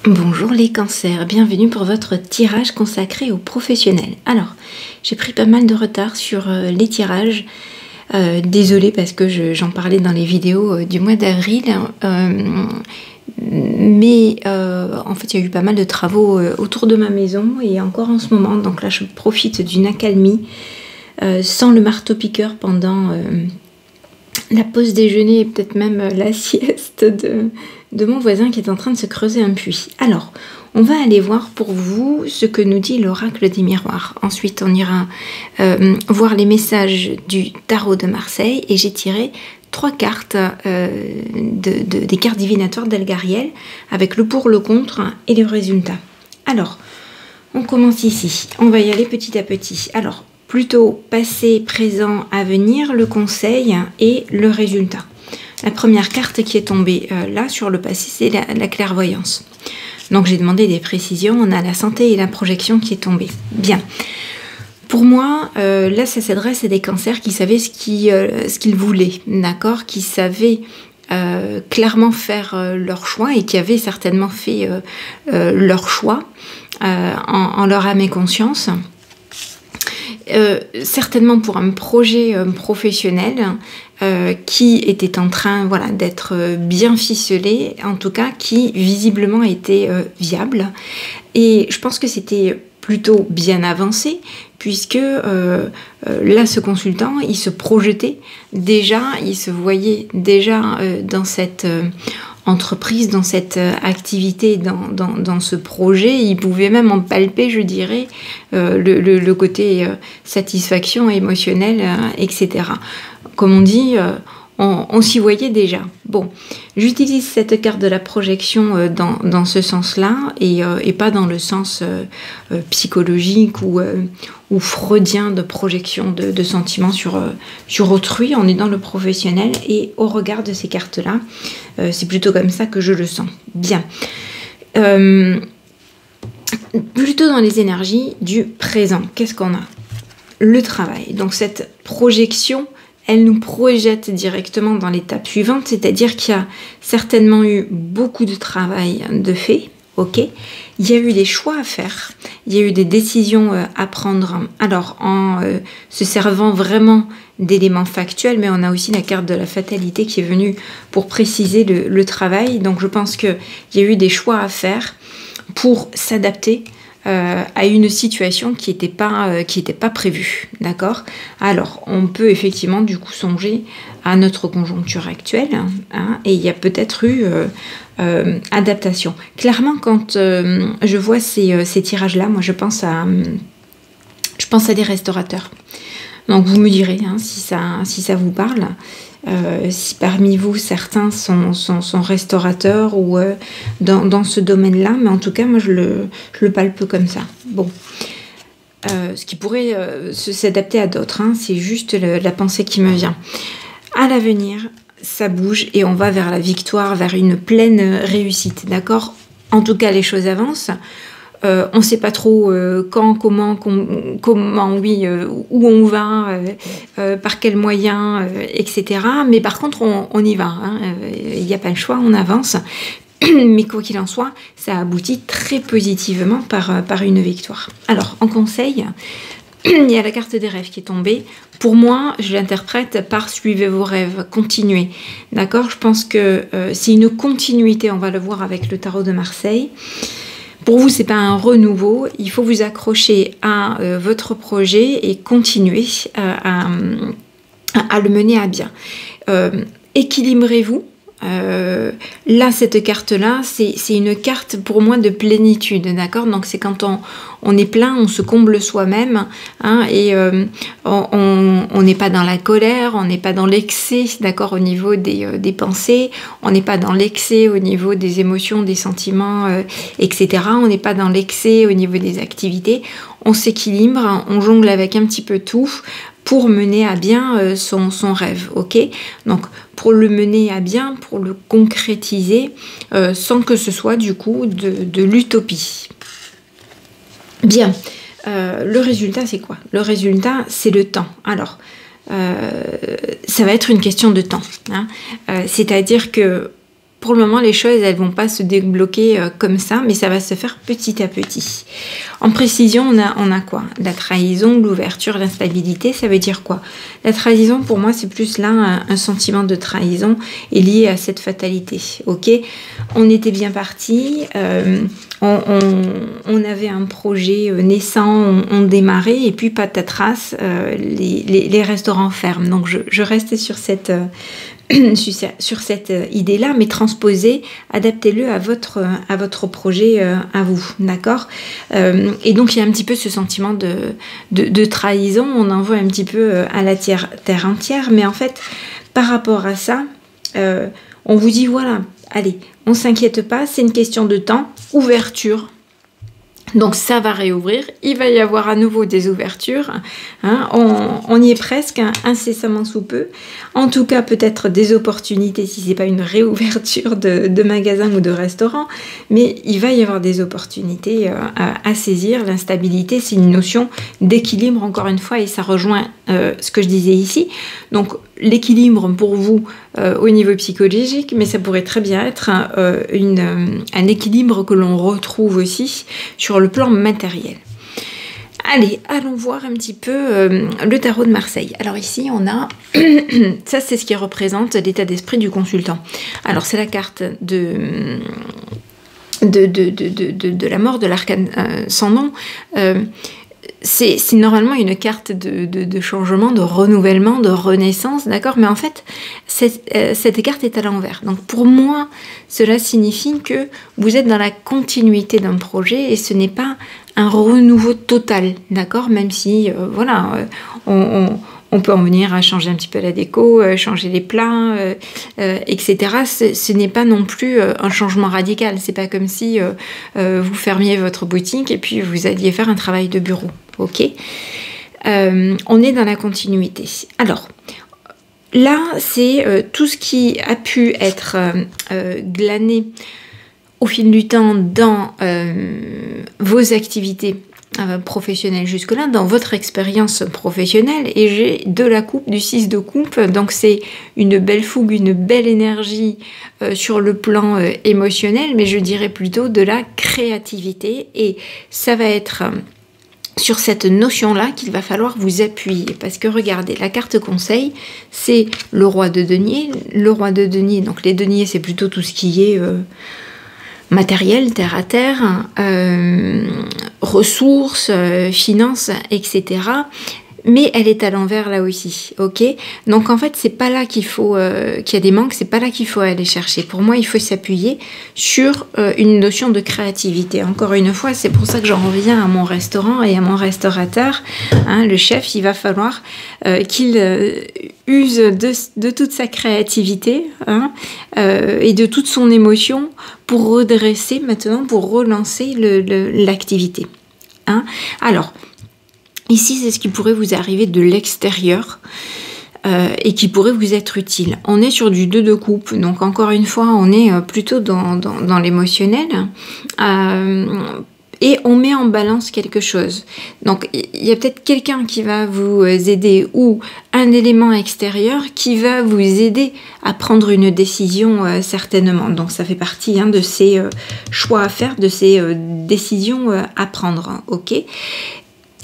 Bonjour les cancers, bienvenue pour votre tirage consacré aux professionnels. Alors, j'ai pris pas mal de retard sur les tirages. Désolée parce que j'en parlais dans les vidéos du mois d'avril. Mais en fait, il y a eu pas mal de travaux autour de ma maison et encore en ce moment. Donc là, je profite d'une accalmie sans le marteau-piqueur pendant la pause déjeuner et peut-être même la sieste de mon voisin qui est en train de se creuser un puits. Alors, on va aller voir pour vous ce que nous dit l'oracle des miroirs. Ensuite, on ira voir les messages du tarot de Marseille et j'ai tiré 3 cartes des cartes divinatoires d'Elgariel avec le pour, le contre et le résultat. Alors, on commence ici. On va y aller petit à petit. Alors, plutôt passé, présent, avenir, le conseil et le résultat. La première carte qui est tombée là sur le passé, c'est la clairvoyance. Donc j'ai demandé des précisions, on a la santé et la projection qui est tombée. Bien. Pour moi, là ça s'adresse à des cancers qui savaient ce qu'ils voulaient, d'accord, qui savaient clairement faire leur choix et qui avaient certainement fait leur choix en leur âme et conscience. Certainement pour un projet professionnel qui était en train d'être bien ficelé, en tout cas qui visiblement était viable. Et je pense que c'était plutôt bien avancé, puisque là, ce consultant, il se projetait déjà, il se voyait déjà dans cette entreprise, dans cette activité, dans ce projet. Il pouvait même en palper, je dirais, le côté satisfaction émotionnelle, etc. Comme on dit, on s'y voyait déjà. Bon, j'utilise cette carte de la projection dans ce sens-là et pas dans le sens psychologique ou freudien de projection de sentiments sur autrui. On est dans le professionnel et au regard de ces cartes-là, c'est plutôt comme ça que je le sens. Bien. Plutôt dans les énergies du présent. Qu'est-ce qu'on a? Le travail. Donc cette projection, elle nous projette directement dans l'étape suivante, c'est-à-dire qu'il y a certainement eu beaucoup de travail de fait, ok. Il y a eu des choix à faire, il y a eu des décisions à prendre, alors en se servant vraiment d'éléments factuels, mais on a aussi la carte de la fatalité qui est venue pour préciser le travail, donc je pense qu'il y a eu des choix à faire pour s'adapter à une situation qui n'était pas prévue, d'accord? Alors, on peut effectivement du coup songer à notre conjoncture actuelle, hein, et il y a peut-être eu adaptation. Clairement, quand je vois ces tirages-là, moi je pense à des restaurateurs. Donc vous me direz hein, si ça vous parle. Si parmi vous certains sont restaurateurs ou dans ce domaine-là, mais en tout cas moi je le palpe comme ça. Bon, ce qui pourrait s'adapter à d'autres, hein, c'est juste la pensée qui me vient. À l'avenir, ça bouge et on va vers la victoire, vers une pleine réussite, d'accord? En tout cas, les choses avancent. On ne sait pas trop quand, comment, oui, où on va, par quels moyens, etc. Mais par contre, on y va. Hein. Il n'y a pas le choix, on avance. Mais quoi qu'il en soit, ça aboutit très positivement par une victoire. Alors, en conseil, il y a la carte des rêves qui est tombée. Pour moi, je l'interprète par suivez vos rêves, continuez. D'accord? Je pense que c'est une continuité, on va le voir avec le tarot de Marseille. Pour vous, c'est pas un renouveau, il faut vous accrocher à votre projet et continuer à le mener à bien. Équilibrez-vous. Là, cette carte-là, c'est une carte pour moi de plénitude, d'accord? Donc c'est quand on est plein, on se comble soi-même, hein, et on n'est pas dans la colère, on n'est pas dans l'excès, d'accord, au niveau des pensées, on n'est pas dans l'excès au niveau des émotions, des sentiments, etc. On n'est pas dans l'excès au niveau des activités. On s'équilibre, on jongle avec un petit peu tout pour mener à bien son rêve, ok? Donc, pour le mener à bien, pour le concrétiser, sans que ce soit du coup de l'utopie. Bien, le résultat c'est quoi? Le résultat c'est le temps. Alors, ça va être une question de temps, hein. C'est-à-dire que pour le moment, les choses, elles vont pas se débloquer comme ça, mais ça va se faire petit à petit. En précision, on a quoi? La trahison, l'ouverture, l'instabilité, ça veut dire quoi? La trahison, pour moi, c'est plus là un sentiment de trahison est lié à cette fatalité. Ok, on était bien parti, on avait un projet naissant, on démarrait, et puis patatras, les restaurants ferment. Donc je restais sur cette idée-là, mais transposez, adaptez-le à votre projet, à vous, d'accord? Et donc, il y a un petit peu ce sentiment de trahison, on en voit un petit peu à la terre entière, mais en fait, par rapport à ça, on vous dit, voilà, allez, on s'inquiète pas, c'est une question de temps, ouverture. Donc ça va réouvrir, il va y avoir à nouveau des ouvertures, hein, on y est presque, incessamment sous peu. En tout cas, peut-être des opportunités si c'est pas une réouverture de magasins ou de restaurants, mais il va y avoir des opportunités à saisir. L'instabilité, c'est une notion d'équilibre, encore une fois, et ça rejoint ce que je disais ici. Donc l'équilibre pour vous au niveau psychologique, mais ça pourrait très bien être un équilibre que l'on retrouve aussi sur le plan matériel. Allez, allons voir un petit peu le tarot de Marseille. Alors ici, on a... ça, c'est ce qui représente l'état d'esprit du consultant. Alors, c'est la carte de la mort, de l'arcane sans nom. C'est normalement une carte de changement, de renouvellement, de renaissance, d'accord? Mais en fait, cette carte est à l'envers. Donc pour moi, cela signifie que vous êtes dans la continuité d'un projet et ce n'est pas un renouveau total, d'accord? Même si, voilà, on peut en venir à changer un petit peu la déco, changer les plats, etc. Ce n'est pas non plus un changement radical. C'est pas comme si vous fermiez votre boutique et puis vous alliez faire un travail de bureau. Ok, on est dans la continuité. Alors, là, c'est tout ce qui a pu être glané au fil du temps dans vos activités professionnelle jusque-là, dans votre expérience professionnelle, et j'ai de la coupe, du 6 de coupe, donc c'est une belle fougue, une belle énergie sur le plan émotionnel, mais je dirais plutôt de la créativité, et ça va être sur cette notion-là qu'il va falloir vous appuyer, parce que regardez, la carte conseil, c'est le roi de denier, donc les deniers, c'est plutôt tout ce qui est... matériel, terre à terre, ressources, finances, etc. Mais elle est à l'envers là aussi, ok? Donc en fait, c'est pas là qu'il faut, qu'il y a des manques, c'est pas là qu'il faut aller chercher. Pour moi, il faut s'appuyer sur une notion de créativité. Encore une fois, c'est pour ça que j'en reviens à mon restaurant et à mon restaurateur. Hein, le chef, il va falloir qu'il use de toute sa créativité, hein, et de toute son émotion pour redresser maintenant, pour relancer l'activité. Hein. Alors, ici, c'est ce qui pourrait vous arriver de l'extérieur et qui pourrait vous être utile. On est sur du 2 de coupe, donc encore une fois, on est plutôt dans l'émotionnel. Et on met en balance quelque chose. Donc, il y a peut-être quelqu'un qui va vous aider ou un élément extérieur qui va vous aider à prendre une décision certainement. Donc, ça fait partie de ces choix à faire, de ces décisions à prendre. Ok ?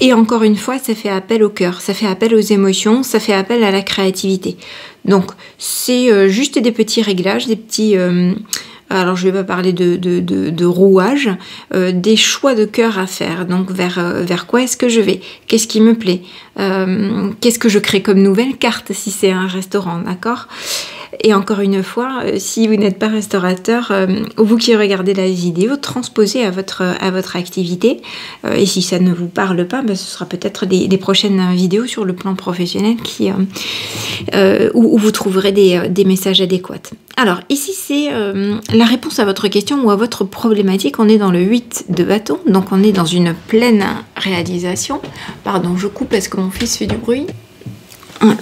Et encore une fois, ça fait appel au cœur, ça fait appel aux émotions, ça fait appel à la créativité. Donc, c'est juste des petits réglages, des petits... alors, je ne vais pas parler de rouage, des choix de cœur à faire. Donc, vers quoi est-ce que je vais? Qu'est-ce qui me plaît? Qu'est-ce que je crée comme nouvelle carte si c'est un restaurant, d'accord? Et encore une fois, si vous n'êtes pas restaurateur, vous qui regardez la vidéo, transposez à votre activité. Et si ça ne vous parle pas, ce sera peut-être des prochaines vidéos sur le plan professionnel où vous trouverez des messages adéquats. Alors, ici, c'est la réponse à votre question ou à votre problématique. On est dans le 8 de bâton, donc on est dans une pleine réalisation. Pardon, je coupe parce que mon fils fait du bruit.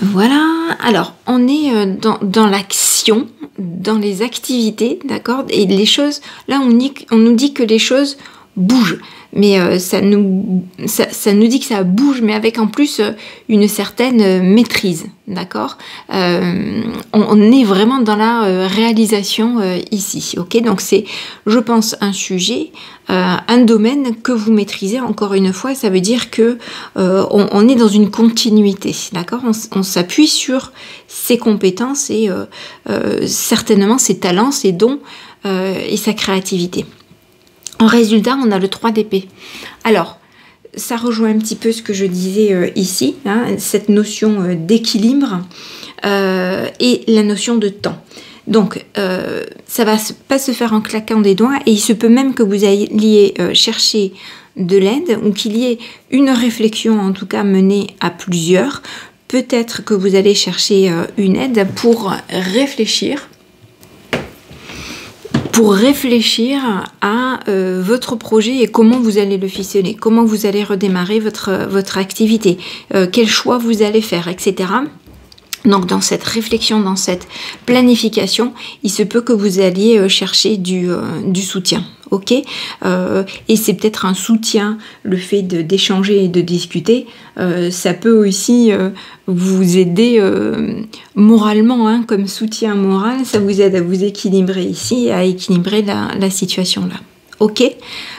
Voilà, alors on est dans l'action, dans les activités, d'accord? Et les choses, là on nous dit que les choses bouge. Mais ça nous dit que ça bouge, mais avec en plus une certaine maîtrise, d'accord. On est vraiment dans la réalisation ici, ok. Donc c'est, je pense, un sujet, un domaine que vous maîtrisez. Encore une fois, ça veut dire que on est dans une continuité, d'accord. On s'appuie sur ses compétences et certainement ses talents, ses dons et sa créativité. En résultat, on a le 3 d'épée. Alors, ça rejoint un petit peu ce que je disais ici, hein, cette notion d'équilibre et la notion de temps. Donc, ça va pas se faire en claquant des doigts, et il se peut même que vous alliez chercher de l'aide, ou qu'il y ait une réflexion, en tout cas menée à plusieurs. Peut-être que vous allez chercher une aide pour réfléchir à votre projet et comment vous allez le ficeler, comment vous allez redémarrer votre activité, quel choix vous allez faire, etc. Donc dans cette réflexion, dans cette planification, il se peut que vous alliez chercher du soutien, ok. Et c'est peut-être un soutien, le fait d'échanger et de discuter, ça peut aussi vous aider moralement, hein, comme soutien moral, ça vous aide à vous équilibrer ici, à équilibrer la situation là. Ok,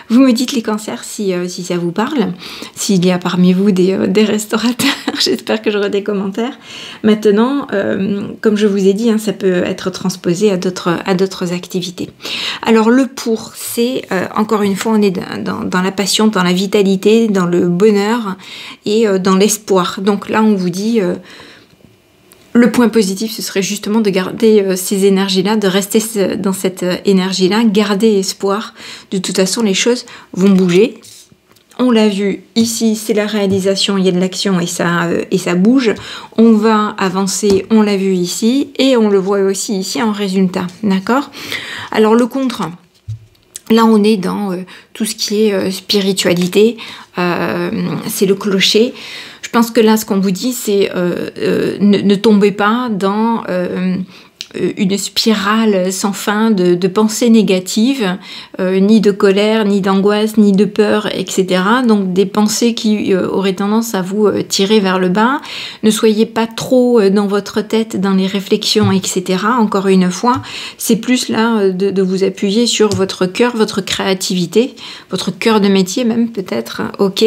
vous me dites les cancers si ça vous parle, s'il y a parmi vous des restaurateurs, j'espère que j'aurai des commentaires. Maintenant, comme je vous ai dit, hein, ça peut être transposé à d'autres activités. Alors le pour, c'est, encore une fois, on est dans la passion, dans la vitalité, dans le bonheur et dans l'espoir. Donc là, on vous dit... le point positif, ce serait justement de garder ces énergies-là, de rester dans cette énergie-là, garder espoir. De toute façon, les choses vont bouger. On l'a vu ici, c'est la réalisation, il y a de l'action et ça bouge. On va avancer, on l'a vu ici, et on le voit aussi ici en résultat. D'accord ? Alors le contre, là on est dans tout ce qui est spiritualité, c'est le clocher. Je pense que là, ce qu'on vous dit, c'est ne tombez pas dans une spirale sans fin de pensées négatives, ni de colère, ni d'angoisse, ni de peur, etc. Donc des pensées qui auraient tendance à vous tirer vers le bas. Ne soyez pas trop dans votre tête, dans les réflexions, etc. Encore une fois, c'est plus là de vous appuyer sur votre cœur, votre créativité, votre cœur de métier même peut-être, ok,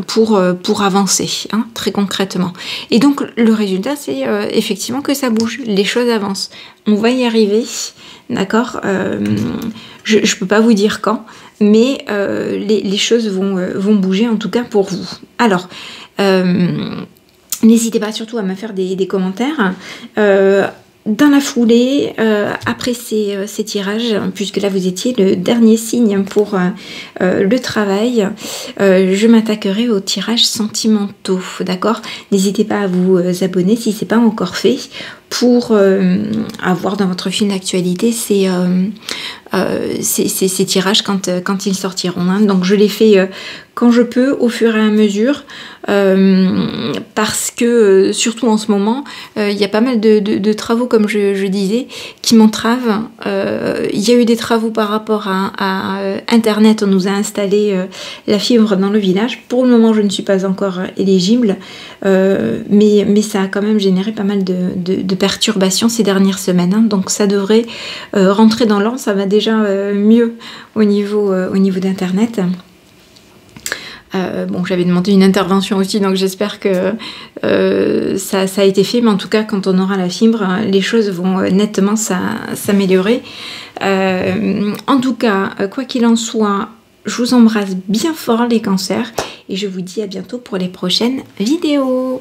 pour avancer, hein, très concrètement. Et donc le résultat, c'est effectivement que ça bouge, les choses avancent. On va y arriver, d'accord. Je ne peux pas vous dire quand, mais les choses vont bouger, en tout cas pour vous. Alors, n'hésitez pas surtout à me faire des commentaires. Dans la foulée, après ces tirages, puisque là vous étiez le dernier signe pour le travail, je m'attaquerai aux tirages sentimentaux, d'accord. N'hésitez pas à vous abonner si ce n'est pas encore fait, pour avoir dans votre fil d'actualité ces tirages quand ils sortiront, hein. Donc je les fais quand je peux, au fur et à mesure, parce que surtout en ce moment, il y a pas mal de travaux, comme je disais, qui m'entravent. Il y a eu des travaux par rapport à Internet. On nous a installé la fibre dans le village. Pour le moment, je ne suis pas encore éligible, mais ça a quand même généré pas mal de perturbations ces dernières semaines, hein. Donc ça devrait rentrer dans l'ordre. Ça va déjà mieux au niveau d'Internet. Bon, j'avais demandé une intervention aussi, donc j'espère que ça a été fait, mais en tout cas, quand on aura la fibre, les choses vont nettement s'améliorer. En tout cas, quoi qu'il en soit, je vous embrasse bien fort les cancers, et je vous dis à bientôt pour les prochaines vidéos.